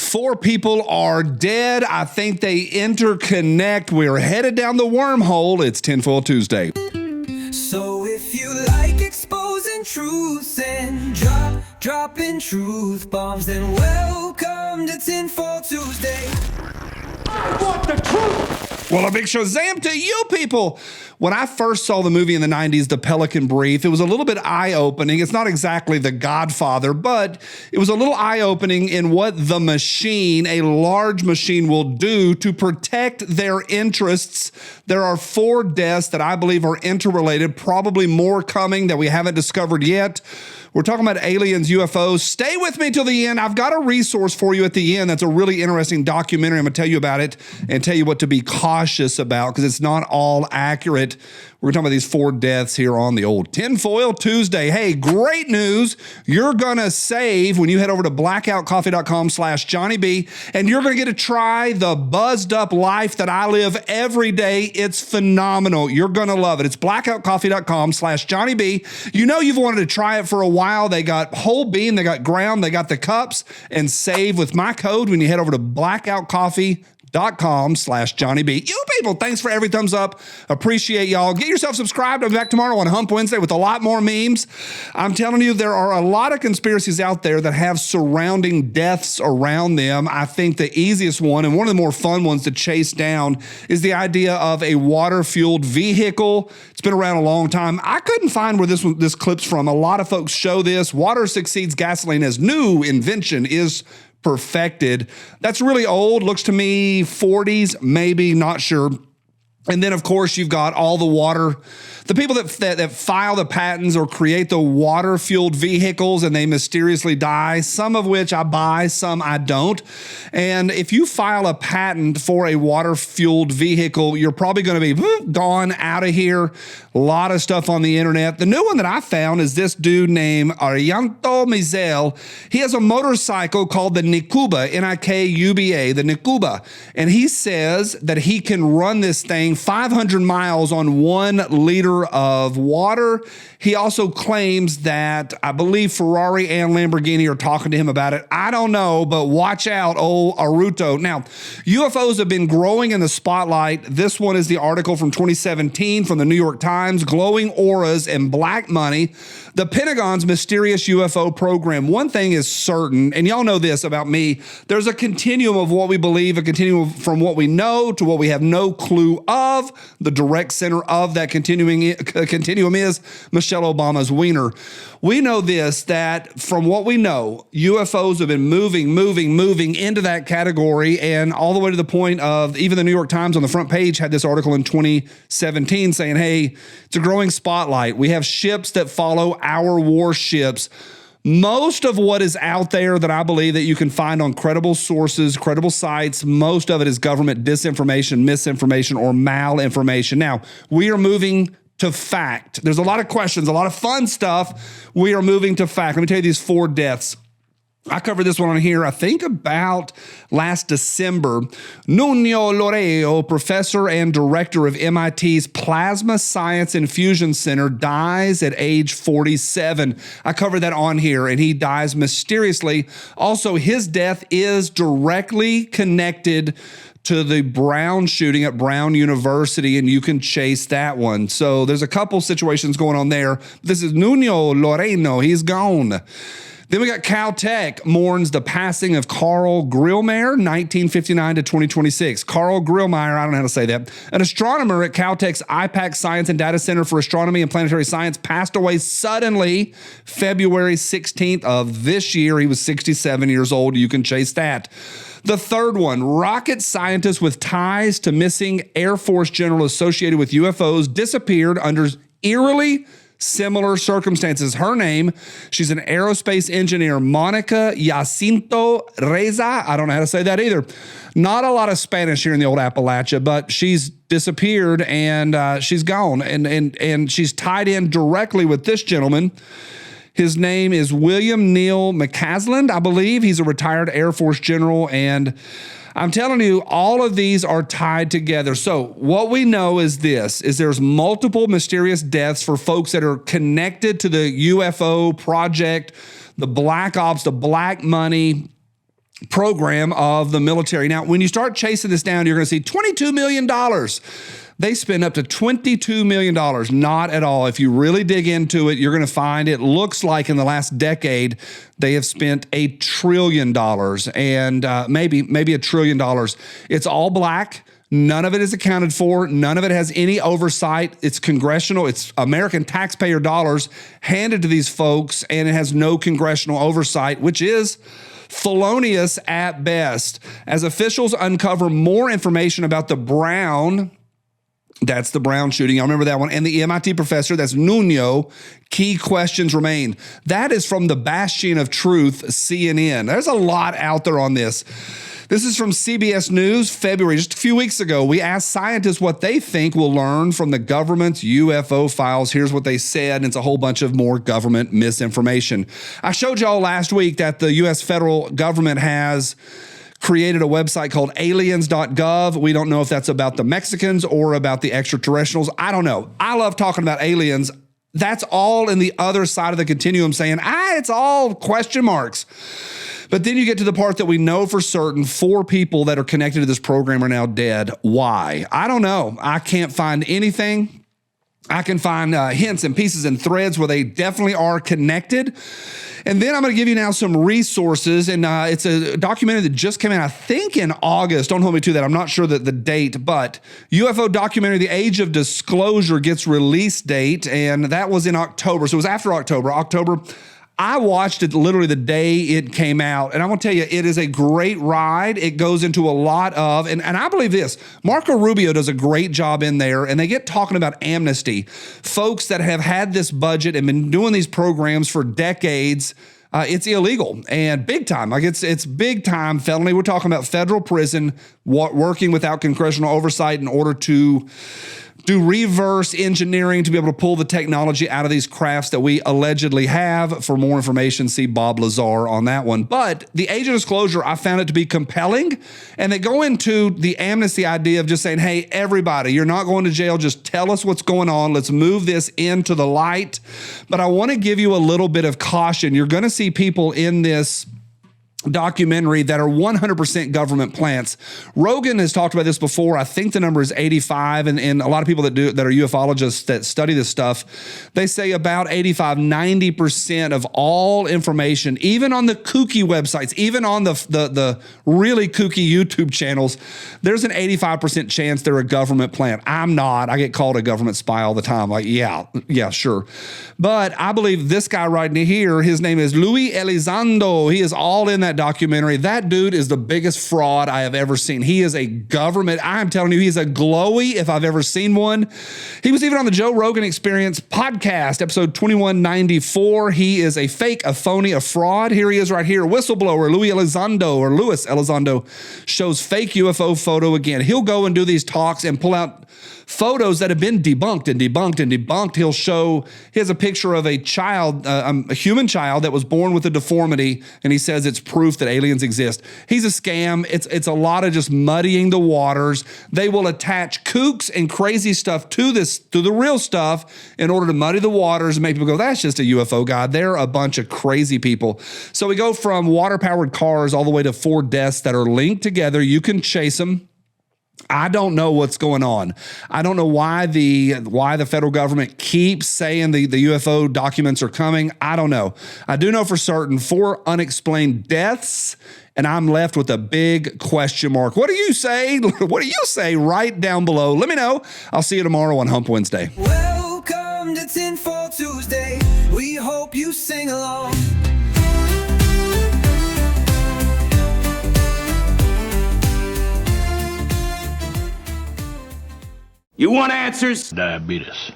4 people are dead. I think they interconnect. We're headed down the wormhole. It's Tinfoil Tuesday. So if you like exposing truth and dropping truth bombs, then welcome to Tinfoil Tuesday. I want the truth! Well, a big Shazam to you people. When I first saw the movie in the 90s, The Pelican Brief, it was a little bit eye-opening. It's not exactly The Godfather, but it was a little eye-opening in what the machine, a large machine, will do to protect their interests. There are 4 deaths that I believe are interrelated, probably more coming that we haven't discovered yet. We're talking about aliens, UFOs. Stay with me till the end. I've got a resource for you at the end that's a really interesting documentary. I'm going to tell you about it and tell you what to be cautious about because it's not all accurate. We're talking about these 4 deaths here on the old Tinfoil Tuesday. Hey, great news. You're going to save when you head over to blackoutcoffee.com/JohnnyB, and you're going to get to try the buzzed up life that I live every day. It's phenomenal. You're going to love it. It's blackoutcoffee.com/JohnnyB. You know you've wanted to try it for a while. They got whole bean, they got ground, they got the cups, and save with my code when you head over to blackoutcoffee.com/JohnnyB. You people, thanks for every thumbs up. Appreciate y'all. Get yourself subscribed. I'll be back tomorrow on Hump Wednesday with a lot more memes. I'm telling you, there are a lot of conspiracies out there that have surrounding deaths around them. I think the easiest one and one of the more fun ones to chase down is the idea of a water-fueled vehicle. It's been around a long time. I couldn't find where this clip's from. A lot of folks show this. Water succeeds gasoline as new invention is perfected. That's really old. Looks to me 40s, maybe, not sure. And then, of course, you've got all the water, the people that file the patents or create the water-fueled vehicles, and they mysteriously die, some of which I buy, some I don't. And if you file a patent for a water-fueled vehicle, you're probably going to be gone out of here. A lot of stuff on the internet. The new one that I found is this dude named Arianto Mizel. He has a motorcycle called the Nikuba, Nikuba, the Nikuba. And he says that he can run this thing 500 miles on 1 liter of water. He also claims that I believe Ferrari and Lamborghini are talking to him about it. I don't know, but watch out, old Aruto. Now, UFOs have been growing in the spotlight. This one is the article from 2017 from the New York Times, Glowing Auras and Black Money, the Pentagon's mysterious UFO program. One thing is certain, and y'all know this about me, there's a continuum of what we believe, a continuum from what we know to what we have no clue of. The direct center of that continuum is Michelle Obama's wiener. We know this, that from what we know, UFOs have been moving into that category, and all the way to the point of even the New York Times on the front page had this article in 2017 saying, hey, it's a growing spotlight. We have ships that follow our warships. Most of what is out there that I believe that you can find on credible sources, credible sites, most of it is government disinformation, misinformation, or malinformation. Now, we are moving to fact. There's a lot of questions, a lot of fun stuff. We are moving to fact. Let me tell you these 4 deaths. I covered this one on here, I think about last December. Nuno Loreo, professor and director of MIT's Plasma Science and Fusion Center, dies at age 47. I covered that on here, and he dies mysteriously. Also, his death is directly connected to the Brown shooting at Brown University, and you can chase that one. So there's a couple situations going on there. This is Nuno Loreno. He's gone. Then we got Caltech mourns the passing of Carl Grillmeyer, 1959 to 2026. Carl Grillmeyer, I don't know how to say that, an astronomer at Caltech's IPAC Science and Data Center for Astronomy and Planetary Science, passed away suddenly February 16th of this year. He was 67 years old. You can chase that. The third one, rocket scientist with ties to missing Air Force general associated with UFOs disappeared under eerily similar circumstances. Her name, she's an aerospace engineer, Monica Jacinto Reza. I don't know how to say that either. Not a lot of Spanish here in the old Appalachia, but she's disappeared and she's gone. And she's tied in directly with this gentleman. His name is William Neal McCasland, I believe. He's a retired Air Force general, and I'm telling you, all of these are tied together. So what we know is this, is there's multiple mysterious deaths for folks that are connected to the UFO project, the black ops, the black money. program of the military. Now, when you start chasing this down, you're going to see $22 million. They spend up to $22 million. Not at all. If you really dig into it, you're going to find it looks like in the last decade, they have spent $1 trillion and maybe $1 trillion. It's all black. None of it is accounted for. None of it has any oversight. It's congressional. It's American taxpayer dollars handed to these folks, and it has no congressional oversight, which is felonious at best. As officials uncover more information about the Brown, that's the Brown shooting, I remember that one, and the MIT professor, that's Nuno, key questions remain. That is from the bastion of truth, CNN. There's a lot out there on this. This is from CBS News, February, just a few weeks ago. We asked scientists what they think we'll learn from the government's UFO files. Here's what they said, and it's a whole bunch of more government misinformation. I showed y'all last week that the U.S. federal government has created a website called aliens.gov. We don't know if that's about the Mexicans or about the extraterrestrials. I don't know. I love talking about aliens. That's all in the other side of the continuum saying, it's all question marks. But then you get to the part that we know for certain 4 people that are connected to this program are now dead. Why? I don't know. I can't find anything. I can find hints and pieces and threads where they definitely are connected. And then I'm going to give you now some resources. And it's a documentary that just came out, I think in August. Don't hold me to that. I'm not sure that the date, but UFO documentary, The Age of Disclosure, gets release date. And that was in October. So it was after October. I watched it literally the day it came out, and I'm going to tell you, it is a great ride. It goes into a lot of, and I believe this, Marco Rubio does a great job in there, and they get talking about amnesty. Folks that have had this budget and been doing these programs for decades, it's illegal and big time. Like it's big time felony. We're talking about federal prison, working without congressional oversight in order to do reverse engineering to be able to pull the technology out of these crafts that we allegedly have. For more information, see Bob Lazar on that one. But the Age of Disclosure, I found it to be compelling. And they go into the amnesty idea of just saying, hey, everybody, you're not going to jail. Just tell us what's going on. Let's move this into the light. But I want to give you a little bit of caution. You're going to see people in this documentary that are 100% government plants. Rogan has talked about this before. I think the number is 85, and a lot of people that are ufologists that study this stuff, they say about 85-90% of all information, even on the kooky websites, even on the really kooky YouTube channels, there's an 85% chance they're a government plant. I'm not. I get called a government spy all the time. Like, yeah, sure. But I believe this guy right here, his name is Luis Elizondo. He is all in that documentary. That dude is the biggest fraud I have ever seen. He is a government. I'm telling you, he's a glowy if I've ever seen one. He was even on the Joe Rogan Experience podcast, episode 2194. He is a fake, a phony, a fraud. Here he is right here. Whistleblower Luis Elizondo shows fake UFO photo again. He'll go and do these talks and pull out photos that have been debunked. He'll show, he has a picture of a child, a human child that was born with a deformity, and he says it's proof that aliens exist. He's a scam. It's a lot of just muddying the waters. They will attach kooks and crazy stuff to the real stuff in order to muddy the waters and make people go, that's just a UFO guy. They're a bunch of crazy people. So we go from water-powered cars all the way to 4 deaths that are linked together. You can chase them. I don't know what's going on. I don't know why the federal government keeps saying the UFO documents are coming. I don't know. I do know for certain 4 unexplained deaths, and I'm left with a big question mark. What do you say? What do you say? Right down below. Let me know. I'll see you tomorrow on Hump Wednesday. Welcome to Tinfoil Tuesday. We hope you sing along. You want answers? Diabetes.